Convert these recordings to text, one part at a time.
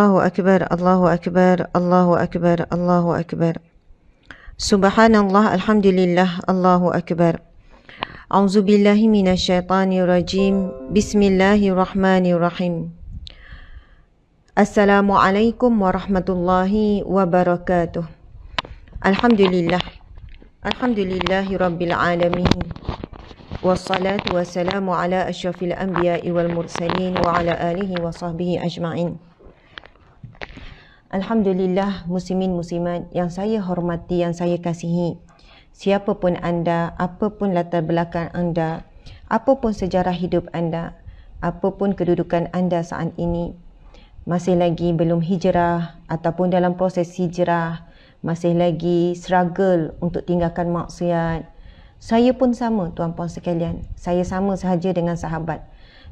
Allahu Akbar, Allahu Akbar, Allahu Akbar, Allahu Akbar. Subhanallah, Alhamdulillah, Allahu Akbar. A'udzubillahi minasyaitanirrajim. Bismillahirrahmanirrahim. Assalamualaikum warahmatullahi wabarakatuh. Alhamdulillah. Alhamdulillahi rabbil alamin. Wassalatu wassalamu ala asyrafil anbiya'i wal mursalin wa ala alihi wa sahbihi ajma'in. Alhamdulillah, muslimin muslimat yang saya hormati, yang saya kasihi. Siapapun anda, apapun latar belakang anda, apapun sejarah hidup anda, apapun kedudukan anda saat ini, masih lagi belum hijrah ataupun dalam proses hijrah, masih lagi struggle untuk tinggalkan maksiat. Saya pun sama, tuan-puan sekalian. Saya sama sahaja dengan sahabat.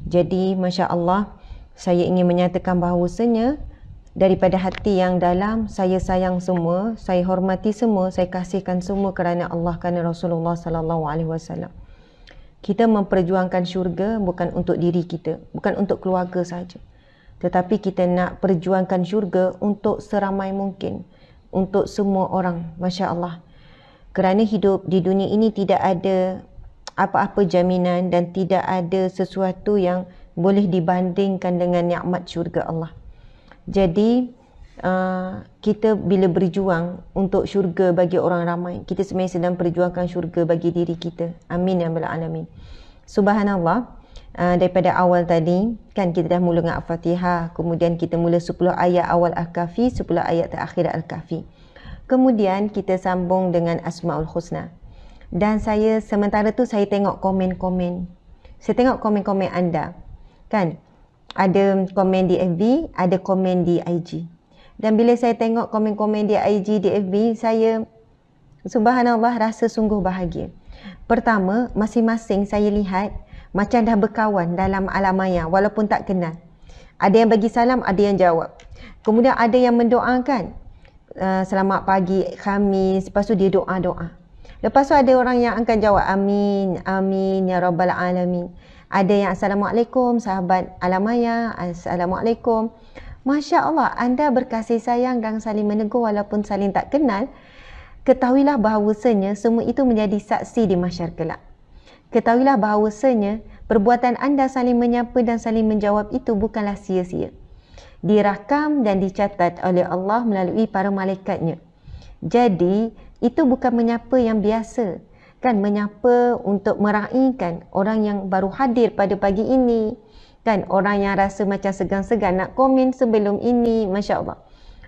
Jadi, Masya Allah, saya ingin menyatakan bahawasanya daripada hati yang dalam, saya sayang semua, saya hormati semua, saya kasihkan semua kerana Allah, kerana Rasulullah SAW. Kita memperjuangkan syurga bukan untuk diri kita, bukan untuk keluarga saja. Tetapi kita nak perjuangkan syurga untuk seramai mungkin, untuk semua orang, Masya Allah. Kerana hidup di dunia ini tidak ada apa-apa jaminan dan tidak ada sesuatu yang boleh dibandingkan dengan nikmat syurga Allah. Jadi kita bila berjuang untuk syurga bagi orang ramai, kita sebenarnya sedang perjuangkan syurga bagi diri kita. Amin ya rabbal alamin. Subhanallah, daripada awal tadi kan kita dah mula dengan Al-Fatihah, kemudian kita mula 10 ayat awal Al-Kahfi, 10 ayat terakhir Al-Kahfi. Kemudian kita sambung dengan Asmaul Husna. Dan saya sementara tu saya tengok komen-komen. Saya tengok komen-komen anda. Kan? Ada komen di FB, ada komen di IG. Dan bila saya tengok komen-komen di IG, di FB, saya subhanallah rasa sungguh bahagia. Pertama, masing-masing saya lihat macam dah berkawan dalam alam maya walaupun tak kenal. Ada yang bagi salam, ada yang jawab. Kemudian ada yang mendoakan. Selamat pagi Khamis, lepas tu dia doa-doa. Lepas tu ada orang yang akan jawab amin, amin ya rabbal alamin. Ada yang assalamualaikum sahabat Alamaya, assalamualaikum. Masya Allah, anda berkasih sayang dan saling menegur walaupun saling tak kenal. Ketahuilah bahawasanya semua itu menjadi saksi di mahsyar kelak. Ketahuilah bahawasanya perbuatan anda saling menyapa dan saling menjawab itu bukanlah sia-sia. Dirakam dan dicatat oleh Allah melalui para malaikatnya. Jadi, itu bukan menyapa yang biasa. Kan, menyapa untuk meraihkan orang yang baru hadir pada pagi ini. Kan, orang yang rasa macam segan-segan nak komen sebelum ini. Masya Allah.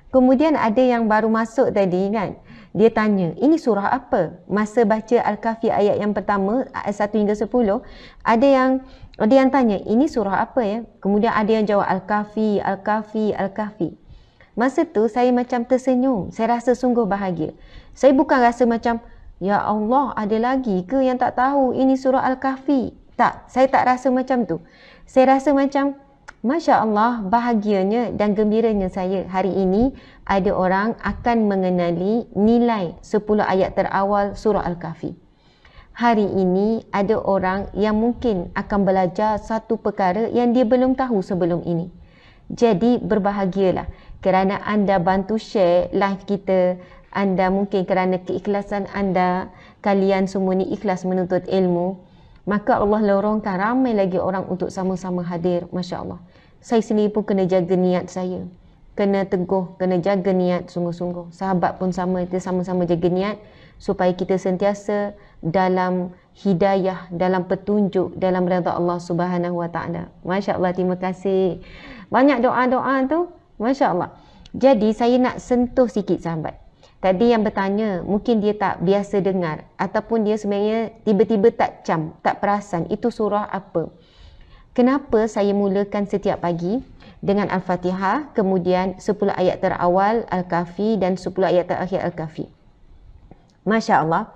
Kemudian ada yang baru masuk tadi kan. Dia tanya, ini surah apa? Masa baca Al-Kahfi ayat yang pertama, ayat 1 hingga 10, ada yang tanya, ini surah apa ya? Kemudian ada yang jawab Al-Kahfi, Al-Kahfi, Al-Kahfi. Masa tu saya macam tersenyum. Saya rasa sungguh bahagia. Saya bukan rasa macam, ya Allah, ada lagi ke yang tak tahu ini surah Al-Kahfi? Tak, saya tak rasa macam tu. Saya rasa macam, Masya Allah, bahagianya dan gembiranya saya hari ini ada orang akan mengenali nilai 10 ayat terawal surah Al-Kahfi. Hari ini ada orang yang mungkin akan belajar satu perkara yang dia belum tahu sebelum ini. Jadi berbahagialah kerana anda bantu share live kita. Anda mungkin kerana keikhlasan anda, kalian semua ni ikhlas menuntut ilmu. Maka Allah lorongkan ramai lagi orang untuk sama-sama hadir. Masya Allah. Saya sendiri pun kena jaga niat saya. Kena teguh, kena jaga niat sungguh-sungguh. Sahabat pun sama, kita sama-sama jaga niat supaya kita sentiasa dalam hidayah, dalam petunjuk, dalam redha Allah Subhanahu Wa Taala. Masya Allah, terima kasih. Banyak doa-doa tu, Masya Allah. Jadi saya nak sentuh sikit sahabat. Tadi yang bertanya, mungkin dia tak biasa dengar ataupun dia sebenarnya tiba-tiba tak perasan itu surah apa. Kenapa saya mulakan setiap pagi dengan Al-Fatihah, kemudian 10 ayat terawal Al-Kahfi dan 10 ayat terakhir Al-Kahfi. Masya Allah,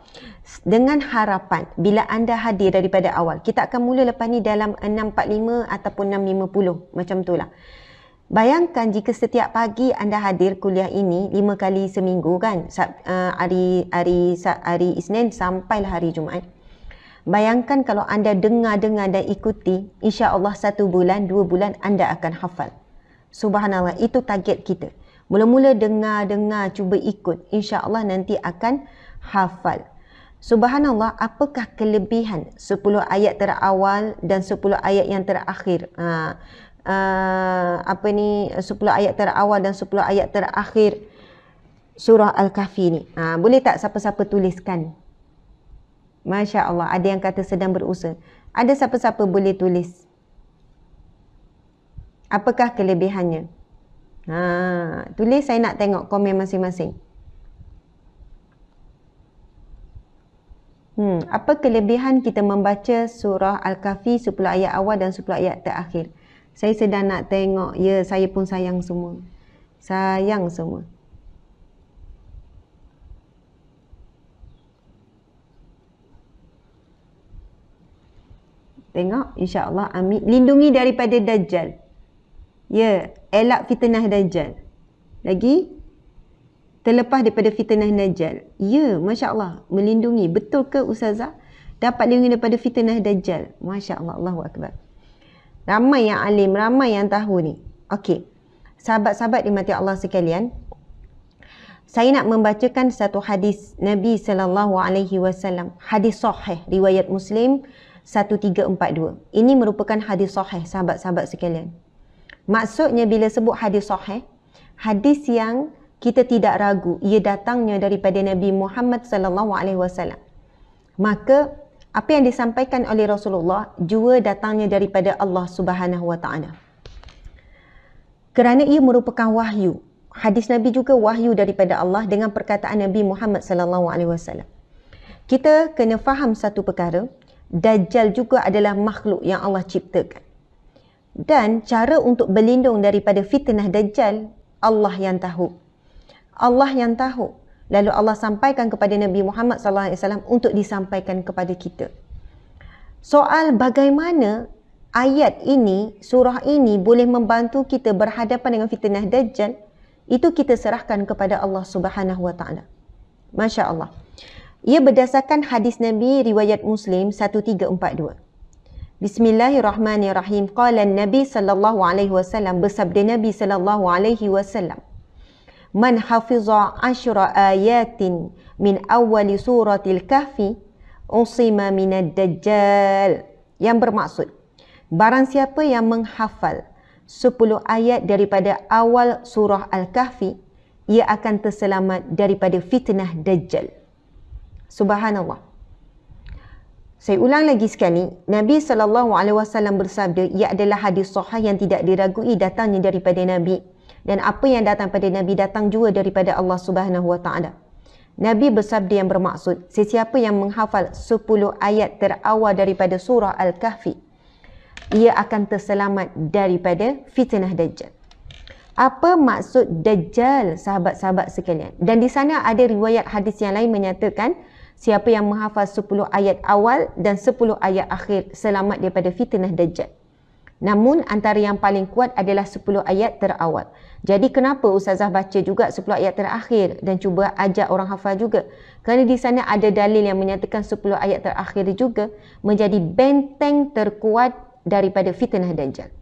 dengan harapan bila anda hadir daripada awal, kita akan mula lepas ni dalam 6.45 ataupun 6.50, macam itulah. Bayangkan jika setiap pagi anda hadir kuliah ini 5 kali seminggu kan, hari Isnin sampailah hari Jumaat. Bayangkan kalau anda dengar dan ikuti, insya Allah 1 bulan, 2 bulan anda akan hafal. Subhanallah, itu target kita. Mula-mula dengar, cuba ikut. InsyaAllah nanti akan hafal. Subhanallah, apakah kelebihan 10 ayat terawal dan 10 ayat yang terakhir? 10 ayat terawal dan 10 ayat terakhir surah Al-Kahfi ni. Boleh tak siapa-siapa tuliskan? Masya Allah, ada yang kata sedang berusaha. Ada siapa-siapa boleh tulis? Apakah kelebihannya? Tulis, saya nak tengok komen masing-masing. Apa kelebihan kita membaca surah Al-Kahfi 10 ayat awal dan 10 ayat terakhir? Saya sedang nak tengok. Ya, saya pun sayang semua. Sayang semua. Tengok, insya-Allah. Amin. Lindungi daripada Dajjal. Ya, elak fitnah Dajjal. Lagi? Terlepas daripada fitnah Dajjal. Ya, Masya Allah. Melindungi. Betul ke Ustazah? Dapat lindungi daripada fitnah Dajjal. Masya Allah. Allahu Akbar. Ramai yang alim, ramai yang tahu ni. Okey. Sahabat-sahabat dimati Allah sekalian, saya nak membacakan satu hadis Nabi SAW. Hadis sahih, riwayat Muslim 1342. Ini merupakan hadis sahih, sahabat-sahabat sekalian. Maksudnya bila sebut hadis sahih, hadis yang kita tidak ragu ia datangnya daripada Nabi Muhammad SAW. Maka apa yang disampaikan oleh Rasulullah juga datangnya daripada Allah Subhanahu Wa Taala. Kerana ia merupakan wahyu. Hadis Nabi juga wahyu daripada Allah dengan perkataan Nabi Muhammad SAW. Kita kena faham satu perkara, Dajjal juga adalah makhluk yang Allah ciptakan. Dan cara untuk berlindung daripada fitnah Dajjal, Allah yang tahu. Allah yang tahu. Lalu Allah sampaikan kepada Nabi Muhammad SAW untuk disampaikan kepada kita. Soal bagaimana ayat ini, surah ini boleh membantu kita berhadapan dengan fitnah Dajjal, itu kita serahkan kepada Allah Subhanahu Wa Taala. Masya Allah. Ia berdasarkan hadis Nabi riwayat Muslim 1342. Bismillahirrahmanirrahim. Qala Nabi sallallahu alaihi wasallam, bersabda Nabi sallallahu alaihi wasallam, Man hafiza 10 ayatin min awwali suratil kahfi usima minad dajjal. Yang bermaksud, barang siapa yang menghafal 10 ayat daripada awal surah Al-Kahfi, ia akan terselamat daripada fitnah Dajjal. Subhanallah. Saya ulang lagi sekali, Nabi SAW bersabda, ia adalah hadis sahih yang tidak diragui datangnya daripada Nabi. Dan apa yang datang pada Nabi datang juga daripada Allah Subhanahu Wa Taala. Nabi bersabda yang bermaksud, sesiapa yang menghafal 10 ayat terawal daripada surah Al-Kahfi, ia akan terselamat daripada fitnah Dajjal. Apa maksud Dajjal, sahabat-sahabat sekalian? Dan di sana ada riwayat hadis yang lain menyatakan, siapa yang menghafal 10 ayat awal dan 10 ayat akhir selamat daripada fitnah Dajjal. Namun antara yang paling kuat adalah 10 ayat terawal. Jadi kenapa Ustazah baca juga 10 ayat terakhir dan cuba ajak orang hafal juga? Kerana di sana ada dalil yang menyatakan 10 ayat terakhir juga menjadi benteng terkuat daripada fitnah Dajjal.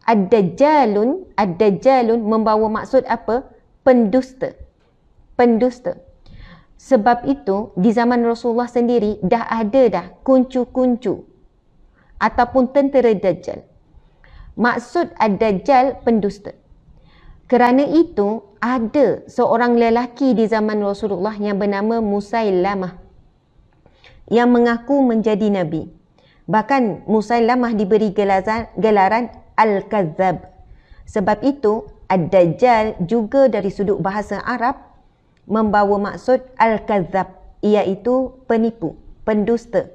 Ad-Dajjalun membawa maksud apa? Pendusta. Pendusta. Sebab itu di zaman Rasulullah sendiri dah ada kuncu-kuncu ataupun tentera Dajjal. Maksud Ad-Dajjal pendusta. Kerana itu ada seorang lelaki di zaman Rasulullah yang bernama Musailamah yang mengaku menjadi Nabi. Bahkan Musailamah diberi gelaran Al-Kazzab. Sebab itu Ad-Dajjal juga dari sudut bahasa Arab membawa maksud Al-Kazzab, iaitu penipu, pendusta.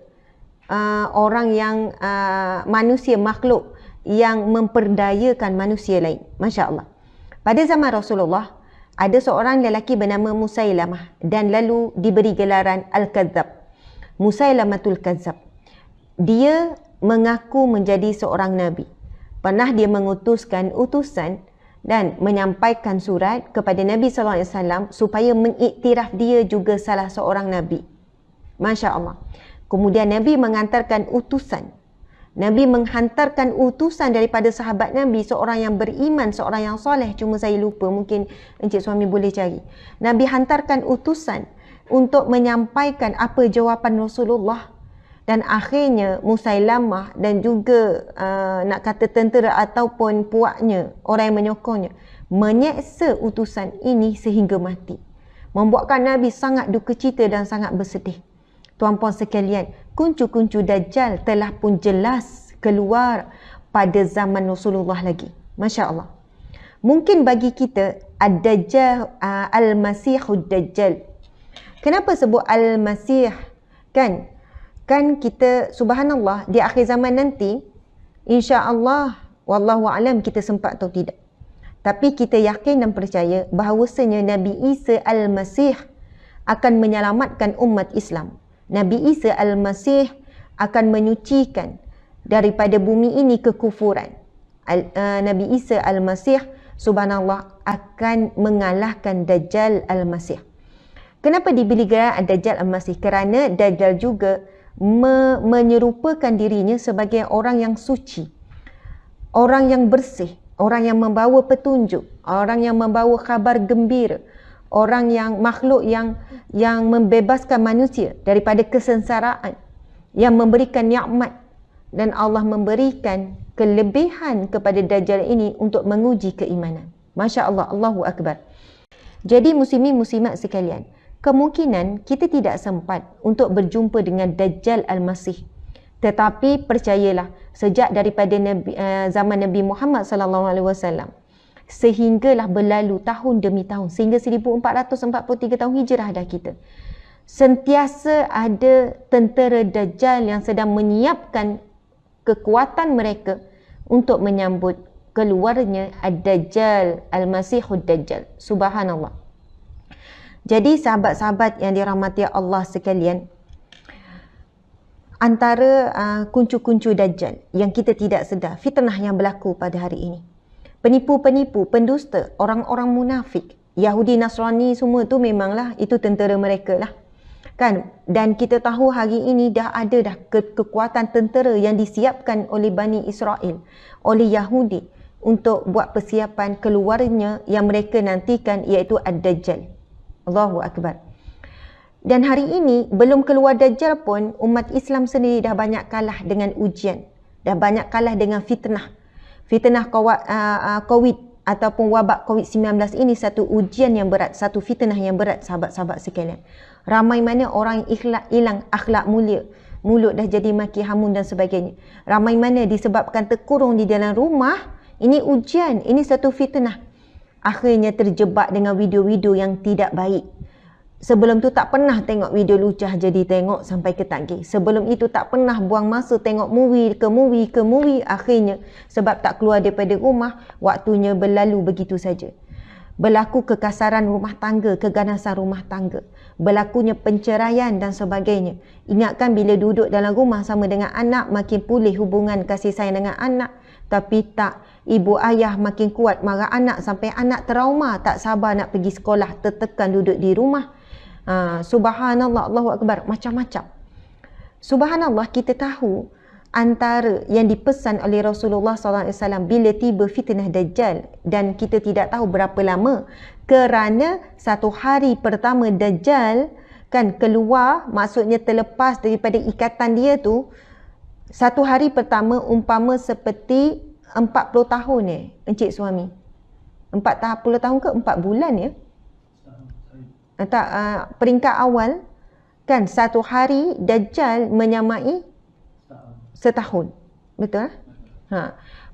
Orang yang manusia, makhluk yang memperdayakan manusia lain. Masya Allah. Pada zaman Rasulullah, ada seorang lelaki bernama Musailamah dan lalu diberi gelaran Al-Kazzab. Musailamatul Kazzab. Dia mengaku menjadi seorang Nabi. Pernah dia mengutuskan utusan dan menyampaikan surat kepada Nabi SAW supaya mengiktiraf dia juga salah seorang Nabi. Masya Allah. Kemudian Nabi mengantarkan utusan Nabi menghantarkan utusan daripada sahabat Nabi, seorang yang beriman, seorang yang soleh. Cuma saya lupa, mungkin Encik Suami boleh cari. Nabi hantarkan utusan untuk menyampaikan apa jawapan Rasulullah. Dan akhirnya Musailamah dan juga nak kata tentera ataupun puaknya, orang yang menyokongnya, menyeksa utusan ini sehingga mati. Membuatkan Nabi sangat duka cita dan sangat bersedih. Tuan-puan sekalian, kuncu-kuncu Dajjal telah pun jelas keluar pada zaman Rasulullah lagi. Masya Allah. Mungkin bagi kita, Ad-Dajjal, Al-Masihud Dajjal. Kenapa sebut Al-Masih? Kan kita, subhanallah, di akhir zaman nanti, insya-Allah, wallahu a'lam, kita sempat atau tidak. Tapi kita yakin dan percaya bahawasanya Nabi Isa Al-Masih akan menyelamatkan umat Islam. Nabi Isa Al-Masih akan menyucikan daripada bumi ini kekufuran. Nabi Isa Al-Masih, subhanallah, akan mengalahkan Dajjal Al-Masih. Kenapa diberi gelar Dajjal Al-Masih? Kerana Dajjal juga menyerupakan dirinya sebagai orang yang suci, orang yang bersih, orang yang membawa petunjuk, orang yang membawa khabar gembira, orang yang makhluk yang membebaskan manusia daripada kesengsaraan, yang memberikan nikmat, dan Allah memberikan kelebihan kepada Dajjal ini untuk menguji keimanan. Masya Allah, Allahu Akbar. Jadi muslimin muslimat sekalian, kemungkinan kita tidak sempat untuk berjumpa dengan Dajjal Al-Masih. Tetapi percayalah, sejak daripada zaman Nabi Muhammad SAW sehinggalah berlalu tahun demi tahun, sehingga 1443 tahun hijrah dah kita, sentiasa ada tentera Dajjal yang sedang menyiapkan kekuatan mereka untuk menyambut keluarnya Ad-Dajjal, Al-Masihud Dajjal. Subhanallah. Jadi sahabat-sahabat yang dirahmati Allah sekalian, antara kuncu-kuncu Dajjal yang kita tidak sedar, fitnah yang berlaku pada hari ini, penipu-penipu, pendusta, orang-orang munafik, Yahudi, Nasrani, semua tu memanglah itu tentera mereka lah. Kan? Dan kita tahu hari ini dah ada dah kekuatan tentera yang disiapkan oleh Bani Israel, oleh Yahudi, untuk buat persiapan keluarnya yang mereka nantikan, iaitu Ad-Dajjal. Allahu Akbar. Dan hari ini belum keluar Dajjal pun, umat Islam sendiri dah banyak kalah dengan ujian, dah banyak kalah dengan fitnah. Fitnah COVID ataupun wabak COVID-19 ini satu ujian yang berat, satu fitnah yang berat, sahabat-sahabat sekalian. Ramai mana orang hilang akhlak mulia, mulut dah jadi maki hamun dan sebagainya. Ramai mana disebabkan terkurung di dalam rumah, ini ujian, ini satu fitnah. Akhirnya terjebak dengan video-video yang tidak baik. Sebelum tu tak pernah tengok video lucah, jadi tengok sampai ketagih. Sebelum itu tak pernah buang masa tengok movie ke movie. Akhirnya sebab tak keluar daripada rumah, waktunya berlalu begitu saja. Berlaku kekasaran rumah tangga, keganasan rumah tangga, berlakunya penceraian dan sebagainya. Ingatkan bila duduk dalam rumah sama dengan anak, makin pulih hubungan kasih sayang dengan anak. Tapi tak, ibu ayah makin kuat marah anak sampai anak trauma, tak sabar nak pergi sekolah, tertekan duduk di rumah. Subhanallah, Allahu Akbar, macam-macam. Subhanallah, kita tahu antara yang dipesan oleh Rasulullah SAW bila tiba fitnah Dajjal, dan kita tidak tahu berapa lama, kerana satu hari pertama Dajjal kan keluar, maksudnya terlepas daripada ikatan dia tu, satu hari pertama umpama seperti 40 tahun Encik Suami. 40 tahun ke 4 bulan ya? Tak, peringkat awal kan satu hari Dajjal menyamai setahun. Betul?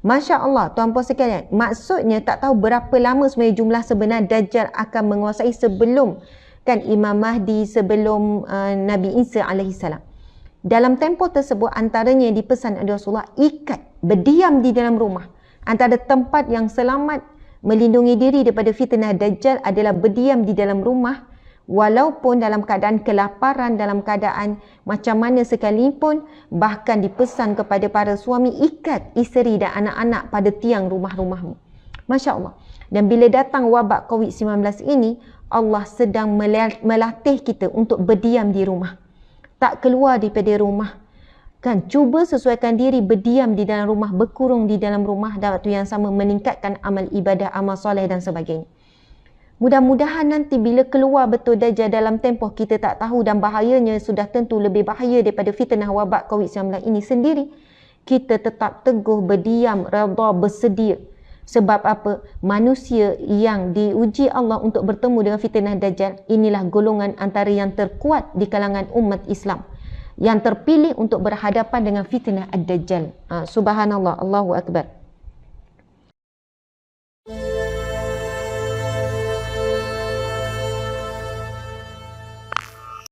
Masya Allah, tuan-puan sekalian, maksudnya tak tahu berapa lama sebenarnya jumlah sebenar Dajjal akan menguasai sebelum kan Imam Mahdi, sebelum Nabi Isa alaihissalam. Dalam tempoh tersebut, antaranya yang dipesan oleh Rasulullah, ikat, berdiam di dalam rumah. Antara tempat yang selamat melindungi diri daripada fitnah Dajjal adalah berdiam di dalam rumah, walaupun dalam keadaan kelaparan, dalam keadaan macam mana sekalipun. Bahkan dipesan kepada para suami, ikat isteri dan anak-anak pada tiang rumah-rumahmu. Masya Allah. Dan bila datang wabak COVID-19 ini, Allah sedang melatih kita untuk berdiam di rumah, tak keluar daripada rumah. Kan, cuba sesuaikan diri, berdiam di dalam rumah, berkurung di dalam rumah, dan waktu yang sama meningkatkan amal ibadah, amal soleh dan sebagainya. Mudah-mudahan nanti bila keluar betul Dajjal dalam tempoh kita tak tahu, dan bahayanya sudah tentu lebih bahaya daripada fitnah wabak COVID-19 ini sendiri, kita tetap teguh, berdiam, redha, bersedia. Sebab apa? Manusia yang diuji Allah untuk bertemu dengan fitnah Dajjal, inilah golongan antara yang terkuat di kalangan umat Islam, yang terpilih untuk berhadapan dengan fitnah Ad-Dajjal. Subhanallah, Allahu Akbar.